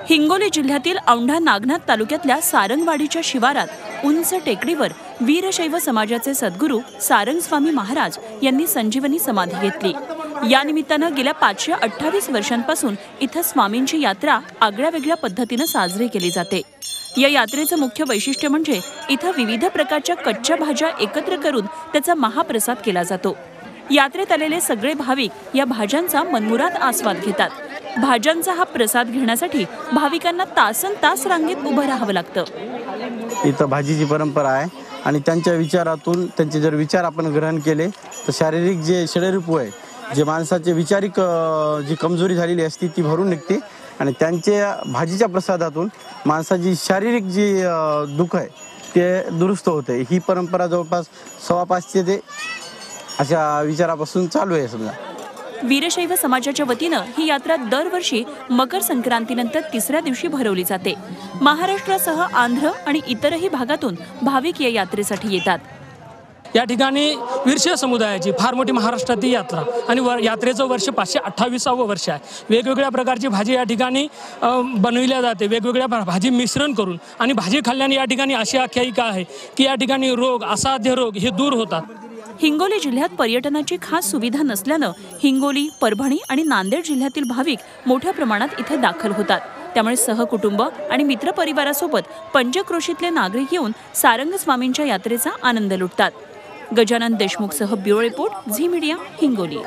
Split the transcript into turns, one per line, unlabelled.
हिंगोली जिल्ह्यातील औंढा नागनाथ तालुक्यातल्या सारंगवाडीच्या शिवारात उंच टेकडीवर वीरशैव समाजाचे सद्गुरू सारंग स्वामी महाराज यांनी संजीवनी समाधी घेतली। या निमित्तानं गेल्या 528 वर्षांपासून इथं स्वामींची यात्रा आगळ्यावेगळ्या पद्धतीनं साजरी केली जाते। या यात्रेचं मुख्य वैशिष्ट्य म्हणजे इथं विविध प्रकारच्या कच्च्या भाज्या एकत्र करून त्याचा महाप्रसाद केला जातो। यात्रेत आलेले सगळे भाविक या भाज्यांचा मनमुराद आस्वाद घेतात। भाज्यांचा हा प्रसाद घेण्यासाठी भाविकांना तासनतास रांगेत उभं राहावं लागतं।
इथं भाजीची परंपरा आहे आणि त्यांच्या विचारातून त्यांचे जर विचार आपण ग्रहण केले तर शारीरिक जे षडरूप आहे, जे माणसाचे विचारिक जी कमजोरी झालेली असते ती भरून निघते आणि त्यांच्या भाजीच्या प्रसादातून माणसाची शारीरिक जी दुःख आहे ते दुरुस्त होते। ही परंपरा जवळपास 550 ते अशा विचारापासून चालू आहे। समजा
वीरशैव समाजाच्या वतीनं ही यात्रा दरवर्षी मकर संक्रांतीनंतर तिसऱ्या दिवशी भरवली जाते। महाराष्ट्रासह आंध्र आणि इतरही भागातून भाविक या यात्रेसाठी येतात।
या ठिकाणी वीरशैव समुदायाची फार मोठी महाराष्ट्रातील यात्रा आणि यात्रेचं वर्ष 528वं वर्ष आहे। वेगवेगळ्या प्रकारची भाजी या ठिकाणी बनविल्या जाते, वेगवेगळ्या भाजी मिश्रण करून, आणि भाजी खाल्ल्याने या ठिकाणी अशी आख्यायिका आहे की या ठिकाणी रोग, असाध्य रोग हे दूर होतात।
हिंगोली जिल्ह्यात पर्यटनाची खास सुविधा नसल्यानं हिंगोली, परभणी आणि नांदेड जिल्ह्यातील भाविक मोठ्या प्रमाणात इथे दाखल होतात। त्यामुळे सहकुटुंब आणि मित्रपरिवारासोबत पंचक्रोशीतले नागरिक येऊन सारंग स्वामींच्या यात्रेचा आनंद लुटतात। गजानन देशमुखसह bureau report, Zee Media, Hingoli.